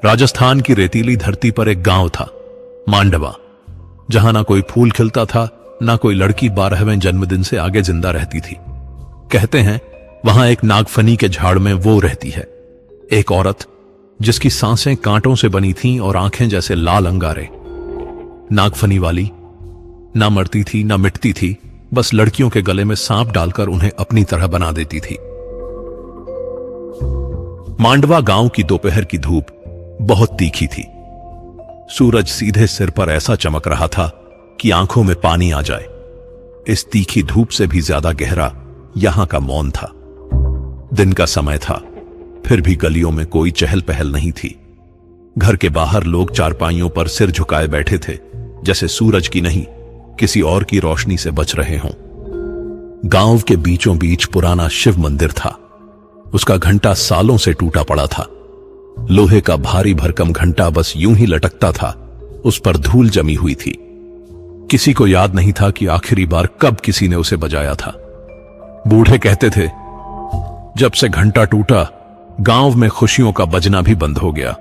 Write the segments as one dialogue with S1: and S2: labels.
S1: राजस्थान की रेतीली धरती पर एक गांव था, मांडवा, जहां ना कोई फूल खिलता था, ना कोई लड़की 12वें जन्मदिन से आगे जिंदा रहती थी। कहते हैं वहां एक नागफनी के झाड़ में वो रहती है, एक औरत जिसकी सांसें कांटों से बनी थीं और आंखें जैसे लाल अंगारे। नागफनी वाली ना मरती थी ना मिटती थी, बस लड़कियों के गले में सांप डालकर उन्हें अपनी तरह बना देती थी। मांडवा गांव की दोपहर की धूप बहुत तीखी थी। सूरज सीधे सिर पर ऐसा चमक रहा था कि आंखों में पानी आ जाए। इस तीखी धूप से भी ज्यादा गहरा यहां का मौन था। दिन का समय था, फिर भी गलियों में कोई चहल पहल नहीं थी। घर के बाहर लोग चारपाइयों पर सिर झुकाए बैठे थे, जैसे सूरज की नहीं किसी और की रोशनी से बच रहे हों। गांव के बीचों बीच पुराना शिव मंदिर था। उसका घंटा सालों से टूटा पड़ा था। लोहे का भारी भरकम घंटा बस यूं ही लटकता था, उस पर धूल जमी हुई थी। किसी को याद नहीं था कि आखिरी बार कब किसी ने उसे बजाया था। बूढ़े कहते थे, जब से घंटा टूटा गांव में खुशियों का बजना भी बंद हो गया।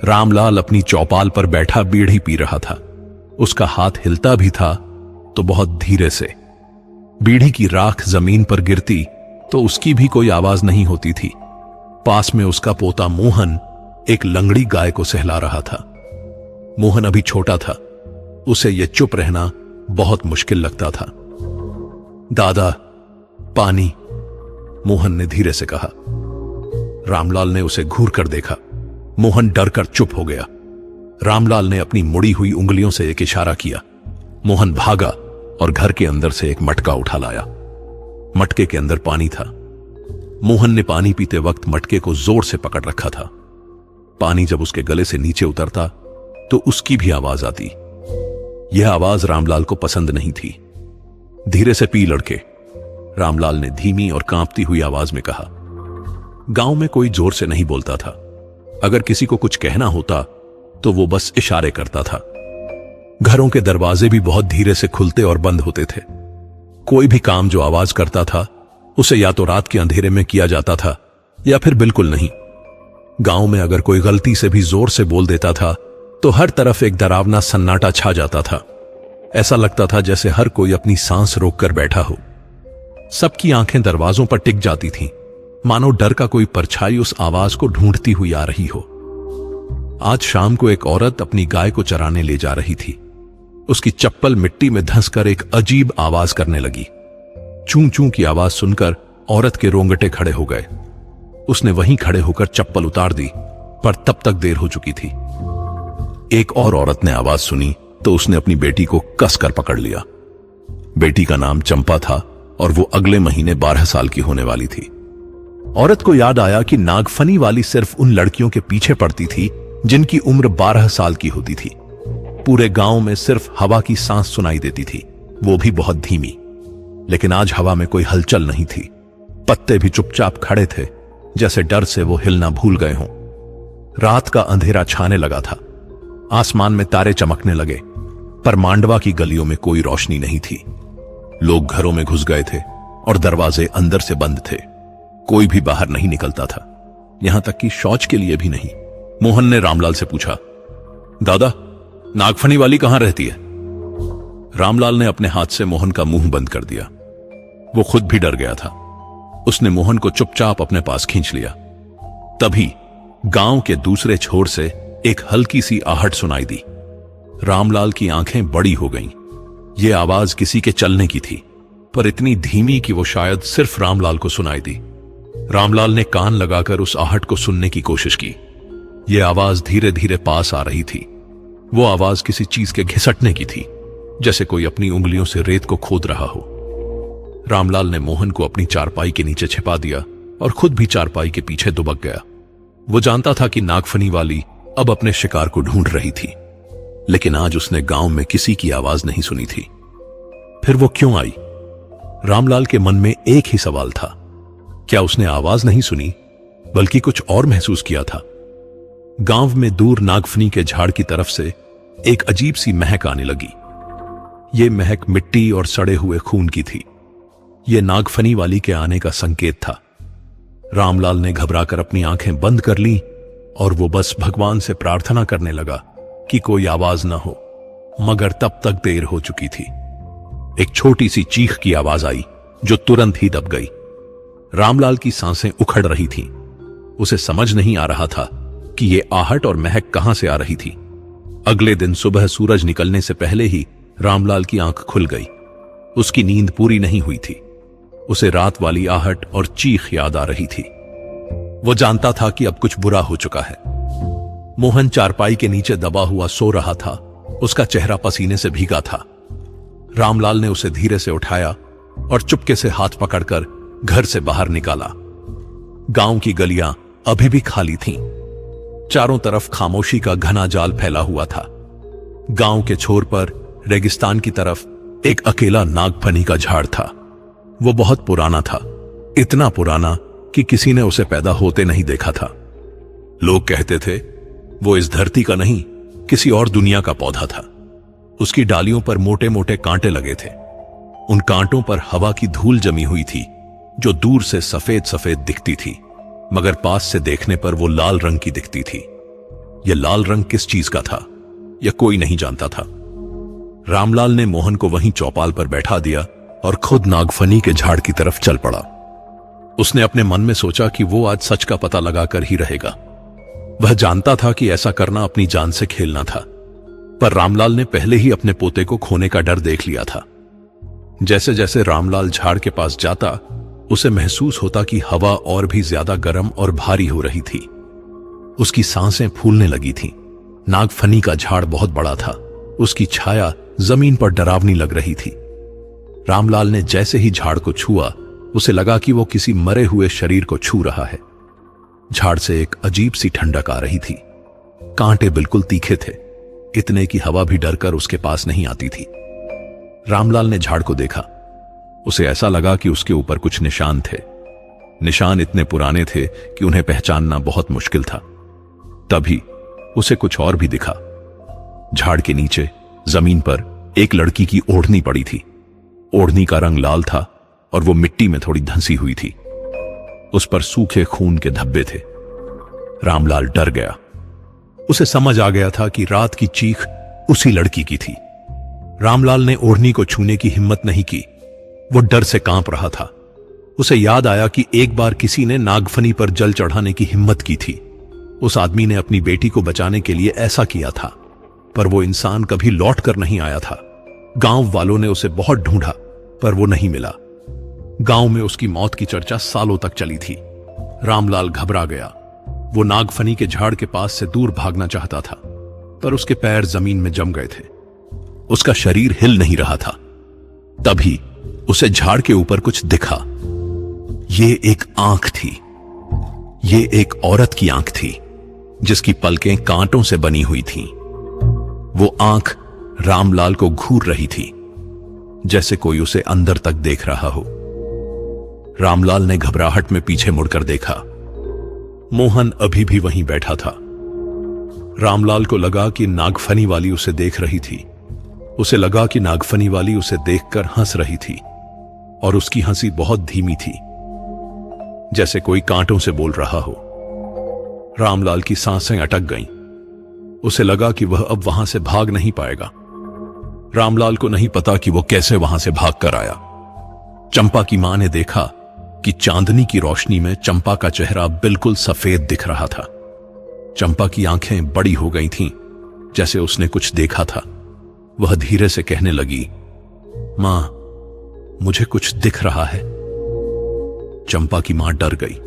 S1: रामलाल अपनी चौपाल पर बैठा बीड़ी पी रहा था। उसका हाथ हिलता भी था तो बहुत धीरे से। बीड़ी की राख जमीन पर गिरती तो उसकी भी कोई आवाज नहीं होती थी। पास में उसका पोता मोहन एक लंगड़ी गाय को सहला रहा था। मोहन अभी छोटा था, उसे यह चुप रहना बहुत मुश्किल लगता था। दादा, पानी, मोहन ने धीरे से कहा। रामलाल ने उसे घूर कर देखा। मोहन डर कर चुप हो गया। रामलाल ने अपनी मुड़ी हुई उंगलियों से एक इशारा किया। मोहन भागा और घर के अंदर से एक मटका उठा लाया। मटके के अंदर पानी था। मोहन ने पानी पीते वक्त मटके को जोर से पकड़ रखा था। पानी जब उसके गले से नीचे उतरता तो उसकी भी आवाज आती। यह आवाज रामलाल को पसंद नहीं थी। धीरे से पी लड़के, रामलाल ने धीमी और कांपती हुई आवाज में कहा। गांव में कोई जोर से नहीं बोलता था। अगर किसी को कुछ कहना होता तो वो बस इशारे करता था। घरों के दरवाजे भी बहुत धीरे से खुलते और बंद होते थे। कोई भी काम जो आवाज करता था उसे या तो रात के अंधेरे में किया जाता था या फिर बिल्कुल नहीं। गांव में अगर कोई गलती से भी जोर से बोल देता था तो हर तरफ एक डरावना सन्नाटा छा जाता था। ऐसा लगता था जैसे हर कोई अपनी सांस रोककर बैठा हो। सबकी आंखें दरवाजों पर टिक जाती थीं, मानो डर का कोई परछाई उस आवाज को ढूंढती हुई आ रही हो। आज शाम को एक औरत अपनी गाय को चराने ले जा रही थी। उसकी चप्पल मिट्टी में धंसकर एक अजीब आवाज करने लगी। चूं चूं की आवाज सुनकर औरत के रोंगटे खड़े हो गए। उसने वहीं खड़े होकर चप्पल उतार दी, पर तब तक देर हो चुकी थी। एक और औरत ने आवाज सुनी तो उसने अपनी बेटी को कसकर पकड़ लिया। बेटी का नाम चंपा था और वो अगले महीने 12 साल की होने वाली थी। औरत को याद आया कि नागफनी वाली सिर्फ उन लड़कियों के पीछे पड़ती थी जिनकी उम्र 12 साल की होती थी। पूरे गांव में सिर्फ हवा की सांस सुनाई देती थी, वो भी बहुत धीमी। लेकिन आज हवा में कोई हलचल नहीं थी। पत्ते भी चुपचाप खड़े थे, जैसे डर से वो हिलना भूल गए हों। रात का अंधेरा छाने लगा था। आसमान में तारे चमकने लगे, पर मांडवा की गलियों में कोई रोशनी नहीं थी। लोग घरों में घुस गए थे और दरवाजे अंदर से बंद थे। कोई भी बाहर नहीं निकलता था, यहां तक कि शौच के लिए भी नहीं। मोहन ने रामलाल से पूछा, दादा, नागफनी वाली कहां रहती है? रामलाल ने अपने हाथ से मोहन का मुंह बंद कर दिया। वो खुद भी डर गया था। उसने मोहन को चुपचाप अपने पास खींच लिया। तभी गांव के दूसरे छोर से एक हल्की सी आहट सुनाई दी। रामलाल की आंखें बड़ी हो गईं। यह आवाज किसी के चलने की थी, पर इतनी धीमी कि वो शायद सिर्फ रामलाल को सुनाई दी। रामलाल ने कान लगाकर उस आहट को सुनने की कोशिश की। यह आवाज धीरे धीरे पास आ रही थी। वो आवाज किसी चीज के घिसटने की थी, जैसे कोई अपनी उंगलियों से रेत को खोद रहा हो। रामलाल ने मोहन को अपनी चारपाई के नीचे छिपा दिया और खुद भी चारपाई के पीछे दुबक गया। वो जानता था कि नागफनी वाली अब अपने शिकार को ढूंढ रही थी, लेकिन आज उसने गांव में किसी की आवाज नहीं सुनी थी। फिर वो क्यों आई? रामलाल के मन में एक ही सवाल था, क्या उसने आवाज नहीं सुनी बल्कि कुछ और महसूस किया था? गांव में दूर नागफनी के झाड़ की तरफ से एक अजीब सी महक आने लगी। यह महक मिट्टी और सड़े हुए खून की थी। यह नागफनी वाली के आने का संकेत था। रामलाल ने घबराकर अपनी आंखें बंद कर ली और वो बस भगवान से प्रार्थना करने लगा कि कोई आवाज न हो, मगर तब तक देर हो चुकी थी। एक छोटी सी चीख की आवाज आई जो तुरंत ही दब गई। रामलाल की सांसें उखड़ रही थीं। उसे समझ नहीं आ रहा था कि ये आहट और महक कहां से आ रही थी। अगले दिन सुबह सूरज निकलने से पहले ही रामलाल की आंख खुल गई। उसकी नींद पूरी नहीं हुई थी। उसे रात वाली आहट और चीख याद आ रही थी। वो जानता था कि अब कुछ बुरा हो चुका है। मोहन चारपाई के नीचे दबा हुआ सो रहा था। उसका चेहरा पसीने से भीगा था। रामलाल ने उसे धीरे से उठाया और चुपके से हाथ पकड़कर घर से बाहर निकाला। गांव की गलियां अभी भी खाली थीं। चारों तरफ खामोशी का घना जाल फैला हुआ था। गांव के छोर पर रेगिस्तान की तरफ एक अकेला नागफनी का झाड़ था। वो बहुत पुराना था, इतना पुराना कि किसी ने उसे पैदा होते नहीं देखा था। लोग कहते थे वो इस धरती का नहीं, किसी और दुनिया का पौधा था। उसकी डालियों पर मोटे मोटे कांटे लगे थे। उन कांटों पर हवा की धूल जमी हुई थी जो दूर से सफेद सफेद दिखती थी, मगर पास से देखने पर वो लाल रंग की दिखती थी। यह लाल रंग किस चीज का था यह कोई नहीं जानता था। रामलाल ने मोहन को वहीं चौपाल पर बैठा दिया और खुद नागफनी के झाड़ की तरफ चल पड़ा। उसने अपने मन में सोचा कि वो आज सच का पता लगाकर ही रहेगा। वह जानता था कि ऐसा करना अपनी जान से खेलना था, पर रामलाल ने पहले ही अपने पोते को खोने का डर देख लिया था। जैसे जैसे रामलाल झाड़ के पास जाता, उसे महसूस होता कि हवा और भी ज्यादा गर्म और भारी हो रही थी। उसकी सांसें फूलने लगी थीं। नागफनी का झाड़ बहुत बड़ा था। उसकी छाया जमीन पर डरावनी लग रही थी। रामलाल ने जैसे ही झाड़ को छुआ, उसे लगा कि वो किसी मरे हुए शरीर को छू रहा है। झाड़ से एक अजीब सी ठंडक आ रही थी। कांटे बिल्कुल तीखे थे, इतने की हवा भी डरकर उसके पास नहीं आती थी। रामलाल ने झाड़ को देखा। उसे ऐसा लगा कि उसके ऊपर कुछ निशान थे। निशान इतने पुराने थे कि उन्हें पहचानना बहुत मुश्किल था। तभी उसे कुछ और भी दिखा। झाड़ के नीचे जमीन पर एक लड़की की ओढ़नी पड़ी थी। ओढ़नी का रंग लाल था और वो मिट्टी में थोड़ी धंसी हुई थी। उस पर सूखे खून के धब्बे थे। रामलाल डर गया। उसे समझ आ गया था कि रात की चीख उसी लड़की की थी। रामलाल ने ओढ़नी को छूने की हिम्मत नहीं की। वो डर से कांप रहा था। उसे याद आया कि एक बार किसी ने नागफनी पर जल चढ़ाने की हिम्मत की थी। उस आदमी ने अपनी बेटी को बचाने के लिए ऐसा किया था, पर वो इंसान कभी लौट कर नहीं आया था। गांव वालों ने उसे बहुत ढूंढा, पर वो नहीं मिला। गांव में उसकी मौत की चर्चा सालों तक चली थी। रामलाल घबरा गया। वो नागफनी के झाड़ के पास से दूर भागना चाहता था, पर उसके पैर जमीन में जम गए थे। उसका शरीर हिल नहीं रहा था। तभी उसे झाड़ के ऊपर कुछ दिखा। ये एक आंख थी। ये एक औरत की आंख थी जिसकी पलकें कांटों से बनी हुई थीं। वो आंख रामलाल को घूर रही थी, जैसे कोई उसे अंदर तक देख रहा हो। रामलाल ने घबराहट में पीछे मुड़कर देखा। मोहन अभी भी वहीं बैठा था। रामलाल को लगा कि नागफनी वाली उसे देख रही थी। उसे लगा कि नागफनी वाली उसे देखकर हंस रही थी, और उसकी हंसी बहुत धीमी थी, जैसे कोई कांटों से बोल रहा हो। रामलाल की सांसें अटक गईं। उसे लगा कि वह अब वहां से भाग नहीं पाएगा। रामलाल को नहीं पता कि वो कैसे वहां से भाग कर आया। चंपा की मां ने देखा कि चांदनी की रोशनी में चंपा का चेहरा बिल्कुल सफेद दिख रहा था। चंपा की आंखें बड़ी हो गई थीं, जैसे उसने कुछ देखा था। वह धीरे से कहने लगी, मां, मुझे कुछ दिख रहा है। चंपा की मां डर गई।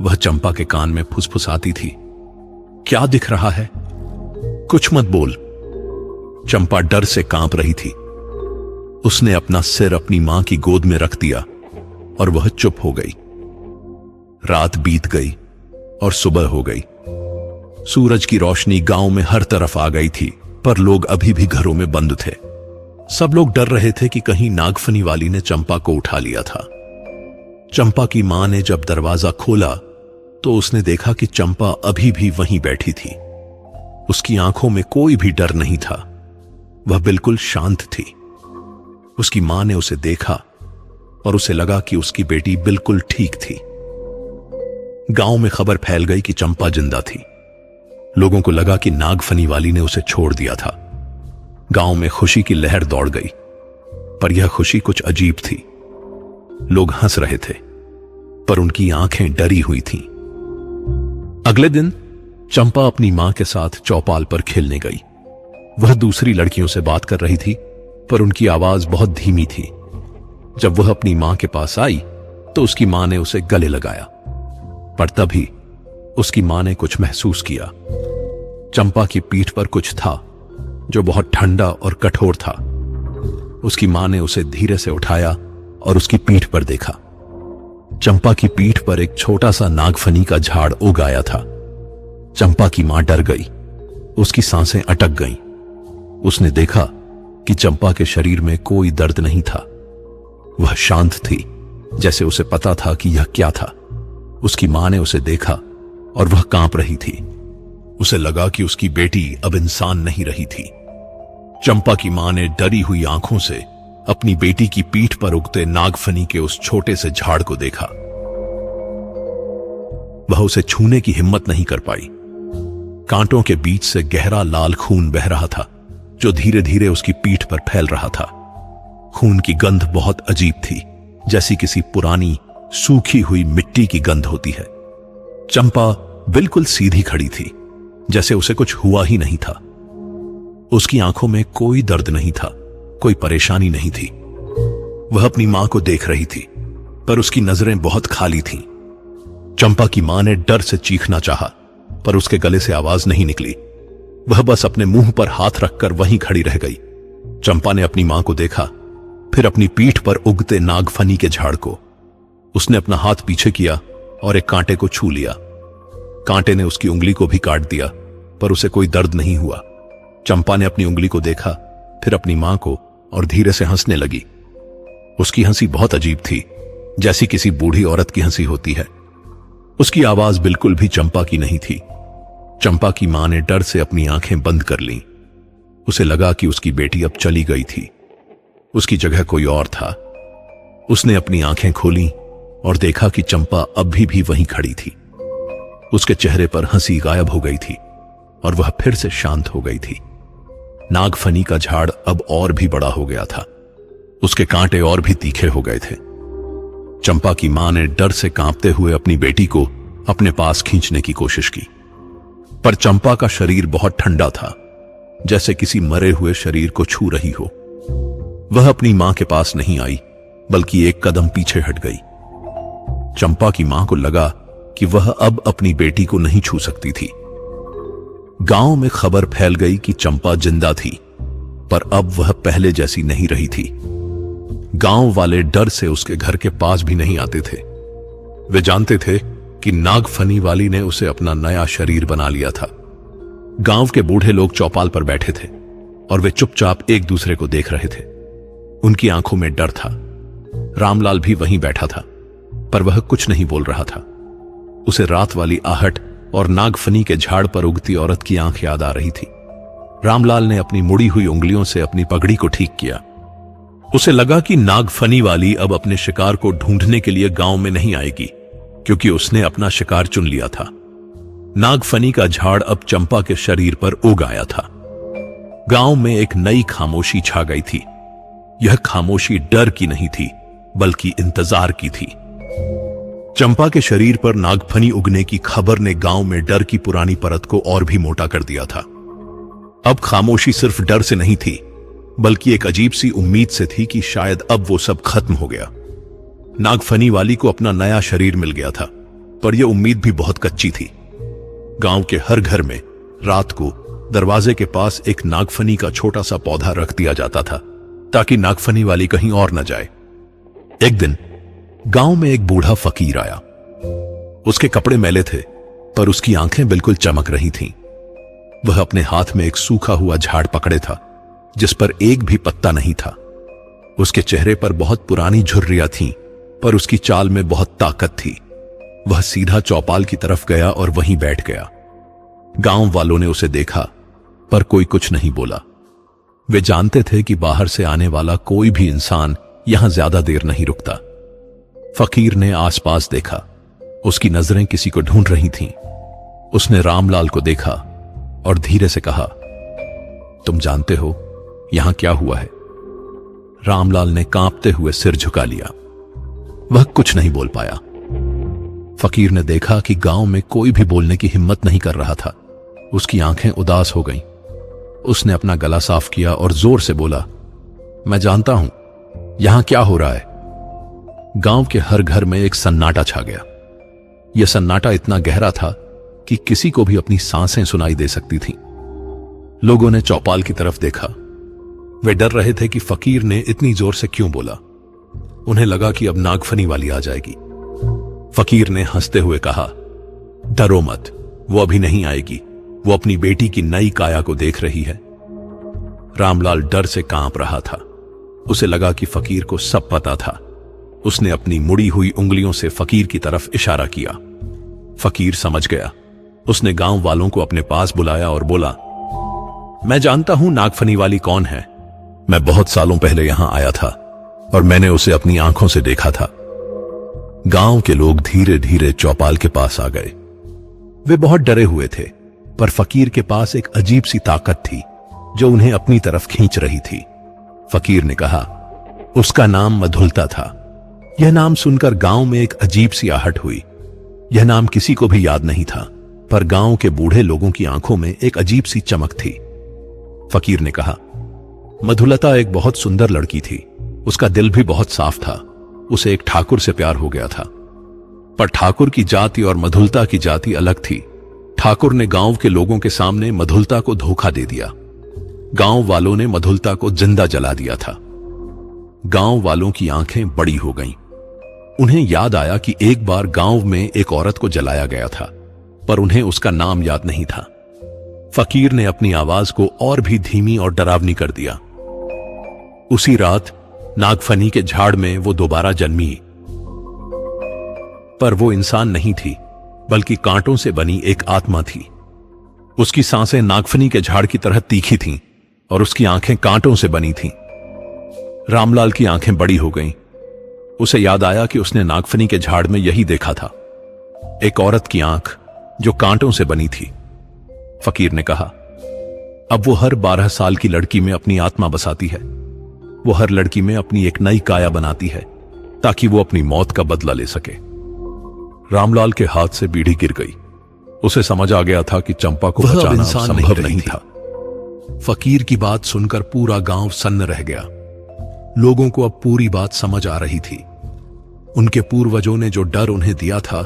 S1: वह चंपा के कान में फुसफुसाती थी, क्या दिख रहा है? कुछ मत बोल। चंपा डर से कांप रही थी। उसने अपना सिर अपनी मां की गोद में रख दिया और वह चुप हो गई। रात बीत गई और सुबह हो गई। सूरज की रोशनी गांव में हर तरफ आ गई थी, पर लोग अभी भी घरों में बंद थे। सब लोग डर रहे थे कि कहीं नागफनी वाली ने चंपा को उठा लिया था। चंपा की मां ने जब दरवाजा खोला तो उसने देखा कि चंपा अभी भी वहीं बैठी थी। उसकी आंखों में कोई भी डर नहीं था। वह बिल्कुल शांत थी। उसकी मां ने उसे देखा और उसे लगा कि उसकी बेटी बिल्कुल ठीक थी। गांव में खबर फैल गई कि चंपा जिंदा थी। लोगों को लगा कि नागफनी वाली ने उसे छोड़ दिया था। गांव में खुशी की लहर दौड़ गई, पर यह खुशी कुछ अजीब थी। लोग हंस रहे थे, पर उनकी आंखें डरी हुई थीं। अगले दिन चंपा अपनी मां के साथ चौपाल पर खेलने गई। वह दूसरी लड़कियों से बात कर रही थी, पर उनकी आवाज बहुत धीमी थी। जब वह अपनी मां के पास आई तो उसकी मां ने उसे गले लगाया, पर तभी उसकी मां ने कुछ महसूस किया। चंपा की पीठ पर कुछ था जो बहुत ठंडा और कठोर था। उसकी मां ने उसे धीरे से उठाया और उसकी पीठ पर देखा। चंपा की पीठ पर एक छोटा सा नागफनी का झाड़ उग आया था। चंपा की मां डर गई, उसकी सांसें अटक गईं। उसने देखा कि चंपा के शरीर में कोई दर्द नहीं था। वह शांत थी, जैसे उसे पता था कि यह क्या था। उसकी मां ने उसे देखा और वह कांप रही थी। उसे लगा कि उसकी बेटी अब इंसान नहीं रही थी। चंपा की मां ने डरी हुई आंखों से अपनी बेटी की पीठ पर उगते नागफनी के उस छोटे से झाड़ को देखा। वह उसे छूने की हिम्मत नहीं कर पाई। कांटों के बीच से गहरा लाल खून बह रहा था, जो धीरे धीरे उसकी पीठ पर फैल रहा था। खून की गंध बहुत अजीब थी, जैसी किसी पुरानी सूखी हुई मिट्टी की गंध होती है। चंपा बिल्कुल सीधी खड़ी थी, जैसे उसे कुछ हुआ ही नहीं था। उसकी आंखों में कोई दर्द नहीं था, कोई परेशानी नहीं थी। वह अपनी मां को देख रही थी, पर उसकी नजरें बहुत खाली थीं। चंपा की मां ने डर से चीखना चाहा, पर उसके गले से आवाज नहीं निकली। वह बस अपने मुंह पर हाथ रखकर वहीं खड़ी रह गई। चंपा ने अपनी मां को देखा, फिर अपनी पीठ पर उगते नागफनी के झाड़ को। उसने अपना हाथ पीछे किया और एक कांटे को छू लिया। कांटे ने उसकी उंगली को भी काट दिया, पर उसे कोई दर्द नहीं हुआ। चंपा ने अपनी उंगली को देखा, फिर अपनी मां को, और धीरे से हंसने लगी। उसकी हंसी बहुत अजीब थी, जैसी किसी बूढ़ी औरत की हंसी होती है। उसकी आवाज बिल्कुल भी चंपा की नहीं थी। चंपा की मां ने डर से अपनी आंखें बंद कर लीं। उसे लगा कि उसकी बेटी अब चली गई थी, उसकी जगह कोई और था। उसने अपनी आंखें खोली और देखा कि चंपा अभी भी वहीं खड़ी थी। उसके चेहरे पर हंसी गायब हो गई थी और वह फिर से शांत हो गई थी। नागफनी का झाड़ अब और भी बड़ा हो गया था। उसके कांटे और भी तीखे हो गए थे। चंपा की मां ने डर से कांपते हुए अपनी बेटी को अपने पास खींचने की कोशिश की, पर चंपा का शरीर बहुत ठंडा था, जैसे किसी मरे हुए शरीर को छू रही हो। वह अपनी मां के पास नहीं आई, बल्कि एक कदम पीछे हट गई। चंपा की मां को लगा कि वह अब अपनी बेटी को नहीं छू सकती थी। गांव में खबर फैल गई कि चंपा जिंदा थी, पर अब वह पहले जैसी नहीं रही थी। गांव वाले डर से उसके घर के पास भी नहीं आते थे। वे जानते थे कि नागफनी वाली ने उसे अपना नया शरीर बना लिया था। गांव के बूढ़े लोग चौपाल पर बैठे थे और वे चुपचाप एक दूसरे को देख रहे थे। उनकी आंखों में डर था। रामलाल भी वहीं बैठा था, पर वह कुछ नहीं बोल रहा था। उसे रात वाली आहट और नागफनी के झाड़ पर उगती औरत की आंख याद आ रही थी। रामलाल ने अपनी मुड़ी हुई उंगलियों से अपनी पगड़ी को ठीक किया। उसे लगा कि नागफनी वाली अब अपने शिकार को ढूंढने के लिए गांव में नहीं आएगी, क्योंकि उसने अपना शिकार चुन लिया था। नागफनी का झाड़ अब चंपा के शरीर पर उग आया था। गांव में एक नई खामोशी छा गई थी। यह खामोशी डर की नहीं थी, बल्कि इंतजार की थी। चंपा के शरीर पर नागफनी उगने की खबर ने गांव में डर की पुरानी परत को और भी मोटा कर दिया था। अब खामोशी सिर्फ डर से नहीं थी, बल्कि एक अजीब सी उम्मीद से थी कि शायद अब वो सब खत्म हो गया। नागफनी वाली को अपना नया शरीर मिल गया था, पर यह उम्मीद भी बहुत कच्ची थी। गांव के हर घर में रात को दरवाजे के पास एक नागफनी का छोटा सा पौधा रख दिया जाता था, ताकि नागफनी वाली कहीं और न जाए। एक दिन गांव में एक बूढ़ा फकीर आया। उसके कपड़े मैले थे, पर उसकी आंखें बिल्कुल चमक रही थीं। वह अपने हाथ में एक सूखा हुआ झाड़ पकड़े था, जिस पर एक भी पत्ता नहीं था। उसके चेहरे पर बहुत पुरानी झुर्रियां थीं, पर उसकी चाल में बहुत ताकत थी। वह सीधा चौपाल की तरफ गया और वहीं बैठ गया। गांव वालों ने उसे देखा, पर कोई कुछ नहीं बोला। वे जानते थे कि बाहर से आने वाला कोई भी इंसान यहां ज्यादा देर नहीं रुकता। फकीर ने आसपास देखा, उसकी नजरें किसी को ढूंढ रही थीं। उसने रामलाल को देखा और धीरे से कहा, तुम जानते हो यहां क्या हुआ है? रामलाल ने कांपते हुए सिर झुका लिया। वह कुछ नहीं बोल पाया। फकीर ने देखा कि गांव में कोई भी बोलने की हिम्मत नहीं कर रहा था। उसकी आंखें उदास हो गईं। उसने अपना गला साफ किया और जोर से बोला, मैं जानता हूं यहां क्या हो रहा है। गांव के हर घर में एक सन्नाटा छा गया। यह सन्नाटा इतना गहरा था कि किसी को भी अपनी सांसें सुनाई दे सकती थीं। लोगों ने चौपाल की तरफ देखा। वे डर रहे थे कि फकीर ने इतनी जोर से क्यों बोला। उन्हें लगा कि अब नागफनी वाली आ जाएगी। फकीर ने हंसते हुए कहा, डरो मत, वो अभी नहीं आएगी। वो अपनी बेटी की नई काया को देख रही है। रामलाल डर से कांप रहा था। उसे लगा कि फकीर को सब पता था। उसने अपनी मुड़ी हुई उंगलियों से फकीर की तरफ इशारा किया। फकीर समझ गया। उसने गांव वालों को अपने पास बुलाया और बोला, मैं जानता हूं नागफनी वाली कौन है। मैं बहुत सालों पहले यहां आया था और मैंने उसे अपनी आंखों से देखा था। गांव के लोग धीरे धीरे चौपाल के पास आ गए। वे बहुत डरे हुए थे, पर फकीर के पास एक अजीब सी ताकत थी जो उन्हें अपनी तरफ खींच रही थी। फकीर ने कहा, उसका नाम मधुलता था। यह नाम सुनकर गांव में एक अजीब सी आहट हुई। यह नाम किसी को भी याद नहीं था, पर गांव के बूढ़े लोगों की आंखों में एक अजीब सी चमक थी। फकीर ने कहा, मधुलता एक बहुत सुंदर लड़की थी। उसका दिल भी बहुत साफ था। उसे एक ठाकुर से प्यार हो गया था, पर ठाकुर की जाति और मधुलता की जाति अलग थी। ठाकुर ने गांव के लोगों के सामने मधुलता को धोखा दे दिया। गांव वालों ने मधुलता को जिंदा जला दिया था। गांव वालों की आंखें बड़ी हो गईं। उन्हें याद आया कि एक बार गांव में एक औरत को जलाया गया था, पर उन्हें उसका नाम याद नहीं था। फकीर ने अपनी आवाज को और भी धीमी और डरावनी कर दिया। उसी रात नागफनी के झाड़ में वो दोबारा जन्मी, पर वो इंसान नहीं थी, बल्कि कांटों से बनी एक आत्मा थी। उसकी सांसें नागफनी के झाड़ की तरह तीखी थीं और उसकी आंखें कांटों से बनी थीं। रामलाल की आंखें बड़ी हो गईं। उसे याद आया कि उसने नागफनी के झाड़ में यही देखा था, एक औरत की आंख जो कांटों से बनी थी। फकीर ने कहा, अब वो हर 12 साल की लड़की में अपनी आत्मा बसाती है। वो हर लड़की में अपनी एक नई काया बनाती है ताकि वो अपनी मौत का बदला ले सके। रामलाल के हाथ से बीड़ी गिर गई। उसे समझ आ गया था कि चंपा को बचाना संभव नहीं था। फकीर की बात सुनकर पूरा गांव सन्न रह गया। लोगों को अब पूरी बात समझ आ रही थी। उनके पूर्वजों ने जो डर उन्हें दिया था,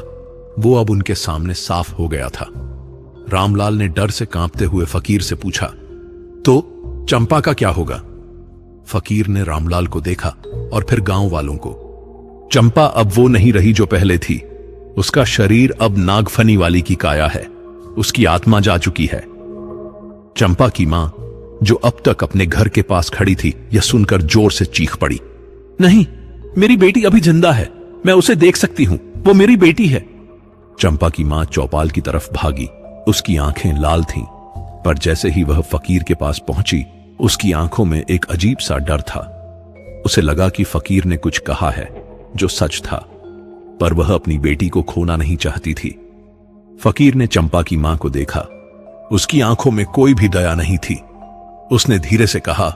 S1: वो अब उनके सामने साफ हो गया था। रामलाल ने डर से कांपते हुए फकीर से पूछा, तो चंपा का क्या होगा? फकीर ने रामलाल को देखा और फिर गांव वालों को। चंपा अब वो नहीं रही जो पहले थी। उसका शरीर अब नागफनी वाली की काया है। उसकी आत्मा जा चुकी है। चंपा की मां, जो अब तक अपने घर के पास खड़ी थी, यह सुनकर जोर से चीख पड़ी, नहीं, मेरी बेटी अभी जिंदा है। मैं उसे देख सकती हूं। वो मेरी बेटी है। चंपा की मां चौपाल की तरफ भागी। उसकी आंखें लाल थीं, पर जैसे ही वह फकीर के पास पहुंची, उसकी आंखों में एक अजीब सा डर था। उसे लगा कि फकीर ने कुछ कहा है जो सच था, पर वह अपनी बेटी को खोना नहीं चाहती थी। फकीर ने चंपा की मां को देखा। उसकी आंखों में कोई भी दया नहीं थी। उसने धीरे से कहा,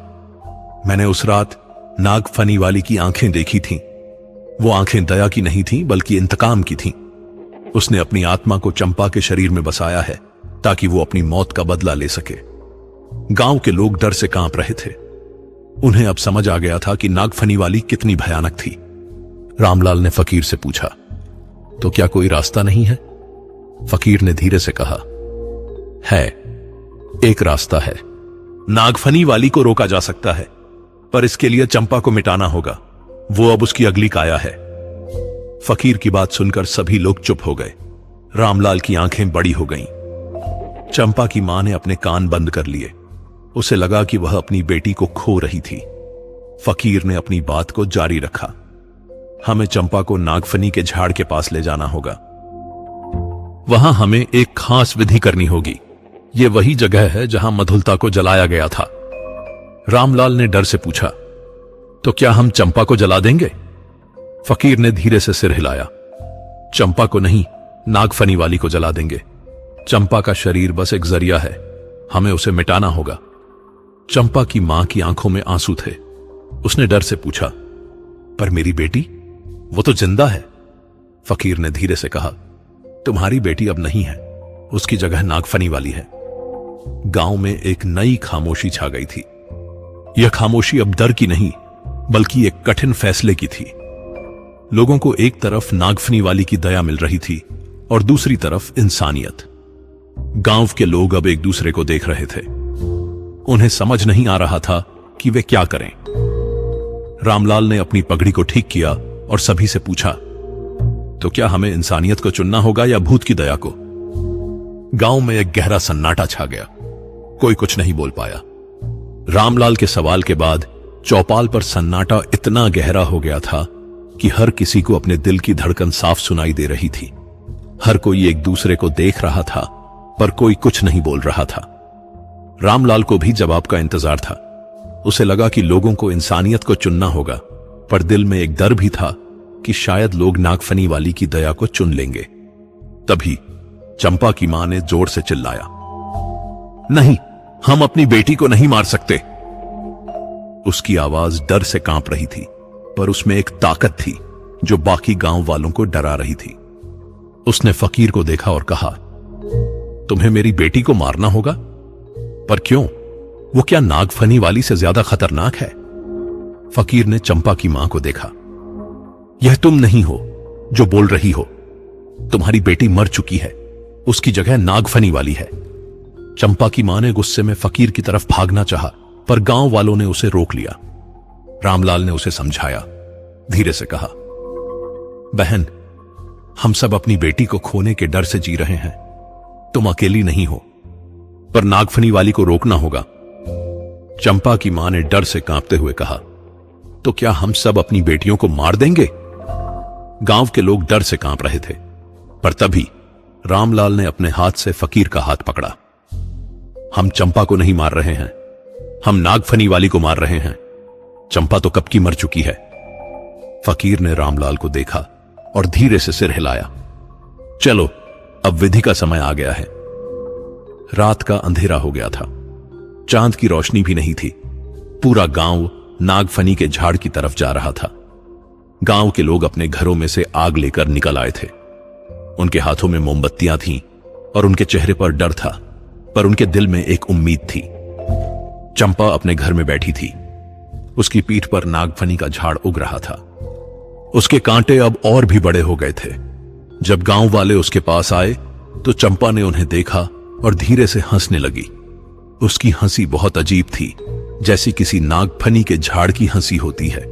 S1: मैंने उस रात नागफनी वाली की आंखें देखी थीं। वो आंखें दया की नहीं थीं, बल्कि इंतकाम की थीं। उसने अपनी आत्मा को चंपा के शरीर में बसाया है ताकि वो अपनी मौत का बदला ले सके। गांव के लोग डर से कांप रहे थे। उन्हें अब समझ आ गया था कि नागफनी वाली कितनी भयानक थी। रामलाल ने फकीर से पूछा, तो क्या कोई रास्ता नहीं है? फकीर ने धीरे से कहा, है, एक रास्ता है। नागफनी वाली को रोका जा सकता है, पर इसके लिए चंपा को मिटाना होगा। वो अब उसकी अगली काया है। फकीर की बात सुनकर सभी लोग चुप हो गए। रामलाल की आंखें बड़ी हो गईं। चंपा की मां ने अपने कान बंद कर लिए। उसे लगा कि वह अपनी बेटी को खो रही थी। फकीर ने अपनी बात को जारी रखा, हमें चंपा को नागफनी के झाड़ के पास ले जाना होगा। वहां हमें एक खास विधि करनी होगी। यह वही जगह है जहां मधुलता को जलाया गया था। रामलाल ने डर से पूछा, तो क्या हम चंपा को जला देंगे? फकीर ने धीरे से सिर हिलाया। चंपा को नहीं, नागफनी वाली को जला देंगे। चंपा का शरीर बस एक जरिया है, हमें उसे मिटाना होगा। चंपा की मां की आंखों में आंसू थे। उसने डर से पूछा, पर मेरी बेटी, वो तो जिंदा है। फकीर ने धीरे से कहा, तुम्हारी बेटी अब नहीं है, उसकी जगह नागफनी वाली है। गांव में एक नई खामोशी छा गई थी। यह खामोशी अब डर की नहीं, बल्कि एक कठिन फैसले की थी। लोगों को एक तरफ नागफनी वाली की दया मिल रही थी और दूसरी तरफ इंसानियत। गांव के लोग अब एक दूसरे को देख रहे थे। उन्हें समझ नहीं आ रहा था कि वे क्या करें। रामलाल ने अपनी पगड़ी को ठीक किया और सभी से पूछा, तो क्या हमें इंसानियत को चुनना होगा या भूत की दया को? गांव में एक गहरा सन्नाटा छा गया। कोई कुछ नहीं बोल पाया। रामलाल के सवाल के बाद चौपाल पर सन्नाटा इतना गहरा हो गया था कि हर किसी को अपने दिल की धड़कन साफ सुनाई दे रही थी। हर कोई एक दूसरे को देख रहा था, पर कोई कुछ नहीं बोल रहा था। रामलाल को भी जवाब का इंतजार था। उसे लगा कि लोगों को इंसानियत को चुनना होगा, पर दिल में एक डर भी था कि शायद लोग नागफनी वाली की दया को चुन लेंगे। तभी चंपा की मां ने जोर से चिल्लाया, नहीं, हम अपनी बेटी को नहीं मार सकते। उसकी आवाज डर से कांप रही थी, पर उसमें एक ताकत थी जो बाकी गांव वालों को डरा रही थी। उसने फकीर को देखा और कहा, तुम्हें मेरी बेटी को मारना होगा? पर क्यों? वो क्या नागफनी वाली से ज्यादा खतरनाक है? फकीर ने चंपा की मां को देखा। यह तुम नहीं हो जो बोल रही हो। तुम्हारी बेटी मर चुकी है, उसकी जगह नागफनी वाली है। चंपा की मां ने गुस्से में फकीर की तरफ भागना चाहा, पर गांव वालों ने उसे रोक लिया। रामलाल ने उसे समझाया, धीरे से कहा, बहन, हम सब अपनी बेटी को खोने के डर से जी रहे हैं। तुम अकेली नहीं हो, पर नागफनी वाली को रोकना होगा। चंपा की मां ने डर से कांपते हुए कहा, तो क्या हम सब अपनी बेटियों को मार देंगे? गांव के लोग डर से कांप रहे थे, पर तभी रामलाल ने अपने हाथ से फकीर का हाथ पकड़ा। हम चंपा को नहीं मार रहे हैं, हम नागफनी वाली को मार रहे हैं। चंपा तो कब की मर चुकी है। फकीर ने रामलाल को देखा और धीरे से सिर हिलाया। चलो, अब विधि का समय आ गया है। रात का अंधेरा हो गया था। चांद की रोशनी भी नहीं थी। पूरा गांव नागफनी के झाड़ की तरफ जा रहा था। गांव के लोग अपने घरों में से आग लेकर निकल आए थे। उनके हाथों में मोमबत्तियां थीं और उनके चेहरे पर डर था, पर उनके दिल में एक उम्मीद थी। चंपा अपने घर में बैठी थी। उसकी पीठ पर नागफनी का झाड़ उग रहा था। उसके कांटे अब और भी बड़े हो गए थे। जब गांव वाले उसके पास आए तो चंपा ने उन्हें देखा और धीरे से हंसने लगी। उसकी हंसी बहुत अजीब थी, जैसी किसी नागफनी के झाड़ की हंसी होती है।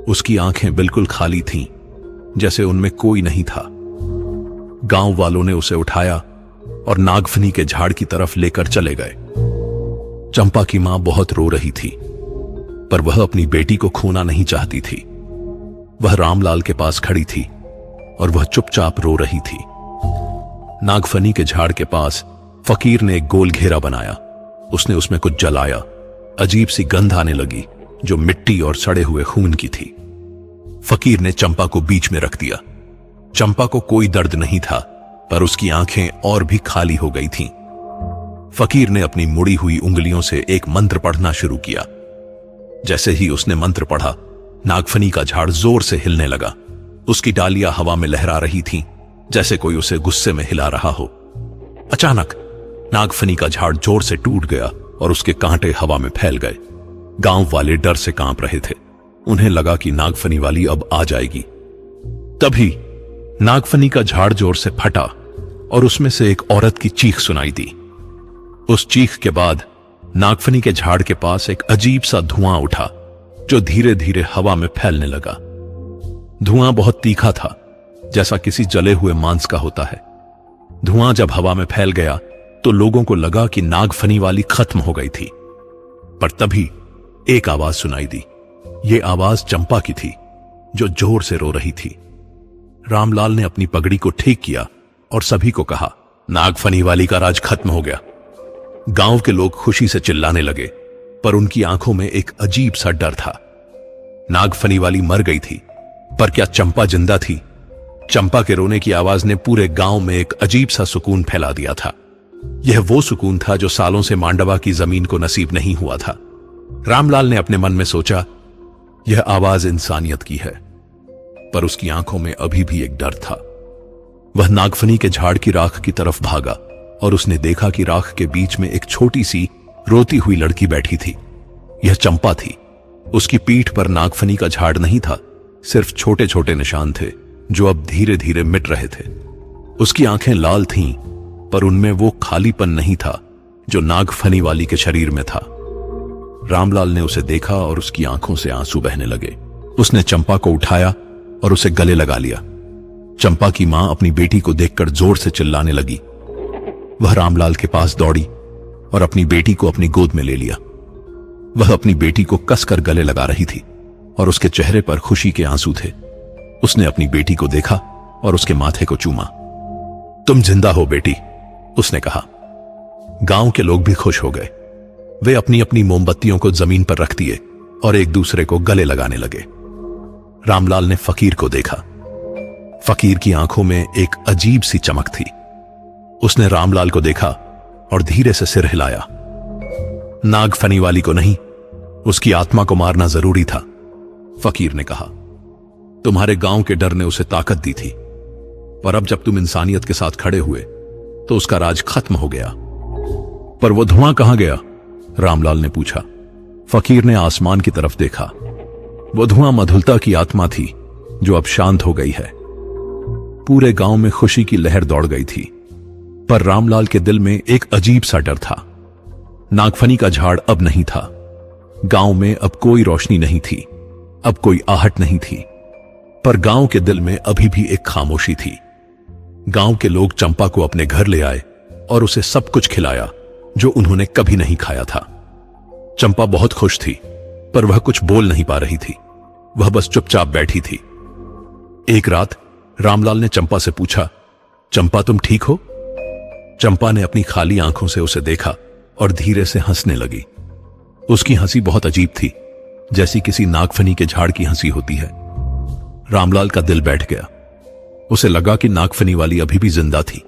S1: उसकी आंखें बिल्कुल खाली थीं, जैसे उनमें कोई नहीं था। गांव वालों ने उसे उठाया और नागफनी के झाड़ की तरफ लेकर चले गए। चंपा की मां बहुत रो रही थी, पर वह अपनी बेटी को खोना नहीं चाहती थी। वह रामलाल के पास खड़ी थी और वह चुपचाप रो रही थी। नागफनी के झाड़ के पास फकीर ने एक गोल घेरा बनाया। उसने उसमें कुछ जलाया। अजीब सी गंध आने लगी जो मिट्टी और सड़े हुए खून की थी। फकीर ने चंपा को बीच में रख दिया। चंपा को कोई दर्द नहीं था, पर उसकी आंखें और भी खाली हो गई थीं। फकीर ने अपनी मुड़ी हुई उंगलियों से एक मंत्र पढ़ना शुरू किया। जैसे ही उसने मंत्र पढ़ा, नागफनी का झाड़ जोर से हिलने लगा। उसकी डालियां हवा में लहरा रही थीं, जैसे कोई उसे गुस्से में हिला रहा हो। अचानक नागफनी का झाड़ जोर से टूट गया और उसके कांटे हवा में फैल गए। गांव वाले डर से कांप रहे थे। उन्हें लगा कि नागफनी वाली अब आ जाएगी। तभी नागफनी का झाड़ जोर से फटा और उसमें से एक औरत की चीख सुनाई दी। उस चीख के बाद नागफनी के झाड़ के पास एक अजीब सा धुआं उठा, जो धीरे धीरे हवा में फैलने लगा। धुआं बहुत तीखा था, जैसा किसी जले हुए मांस का होता है। धुआं जब हवा में फैल गया तो लोगों को लगा कि नागफनी वाली खत्म हो गई थी। पर तभी एक आवाज सुनाई दी। यह आवाज चंपा की थी, जो जोर से रो रही थी। रामलाल ने अपनी पगड़ी को ठीक किया और सभी को कहा, नागफनी वाली का राज खत्म हो गया। गांव के लोग खुशी से चिल्लाने लगे, पर उनकी आंखों में एक अजीब सा डर था। नागफनी वाली मर गई थी, पर क्या चंपा जिंदा थी? चंपा के रोने की आवाज ने पूरे गांव में एक अजीब सा सुकून फैला दिया था। यह वो सुकून था जो सालों से मांडवा की जमीन को नसीब नहीं हुआ था। रामलाल ने अपने मन में सोचा, यह आवाज इंसानियत की है। पर उसकी आंखों में अभी भी एक डर था। वह नागफनी के झाड़ की राख की तरफ भागा और उसने देखा कि राख के बीच में एक छोटी सी रोती हुई लड़की बैठी थी। यह चंपा थी। उसकी पीठ पर नागफनी का झाड़ नहीं था, सिर्फ छोटे छोटे निशान थे जो अब धीरे धीरे मिट रहे थे। उसकी आंखें लाल थीं, पर उनमें वो खालीपन नहीं था जो नागफनी वाली के शरीर में था। रामलाल ने उसे देखा और उसकी आंखों से आंसू बहने लगे। उसने चंपा को उठाया और उसे गले लगा लिया। चंपा की मां अपनी बेटी को देखकर जोर से चिल्लाने लगी। वह रामलाल के पास दौड़ी और अपनी बेटी को अपनी गोद में ले लिया। वह अपनी बेटी को कसकर गले लगा रही थी और उसके चेहरे पर खुशी के आंसू थे। उसने अपनी बेटी को देखा और उसके माथे को चूमा। तुम जिंदा हो बेटी, उसने कहा। गांव के लोग भी खुश हो गए। वे अपनी अपनी मोमबत्तियों को जमीन पर रख दिए और एक दूसरे को गले लगाने लगे। रामलाल ने फकीर को देखा। फकीर की आंखों में एक अजीब सी चमक थी। उसने रामलाल को देखा और धीरे से सिर हिलाया। नागफनी वाली को नहीं, उसकी आत्मा को मारना जरूरी था, फकीर ने कहा। तुम्हारे गांव के डर ने उसे ताकत दी थी, पर अब जब तुम इंसानियत के साथ खड़े हुए तो उसका राज खत्म हो गया। पर वो धुआं कहां गया? रामलाल ने पूछा। फकीर ने आसमान की तरफ देखा। वो धुआं मधुलता की आत्मा थी जो अब शांत हो गई है। पूरे गांव में खुशी की लहर दौड़ गई थी, पर रामलाल के दिल में एक अजीब सा डर था। नागफनी का झाड़ अब नहीं था। गांव में अब कोई रोशनी नहीं थी, अब कोई आहट नहीं थी, पर गांव के दिल में अभी भी एक खामोशी थी। गांव के लोग चंपा को अपने घर ले आए और उसे सब कुछ खिलाया जो उन्होंने कभी नहीं खाया था। चंपा बहुत खुश थी, पर वह कुछ बोल नहीं पा रही थी। वह बस चुपचाप बैठी थी। एक रात रामलाल ने चंपा से पूछा, चंपा तुम ठीक हो? चंपा ने अपनी खाली आंखों से उसे देखा और धीरे से हंसने लगी। उसकी हंसी बहुत अजीब थी, जैसी किसी नागफनी के झाड़ की हंसी होती है। रामलाल का दिल बैठ गया। उसे लगा कि नागफनी वाली अभी भी जिंदा थी।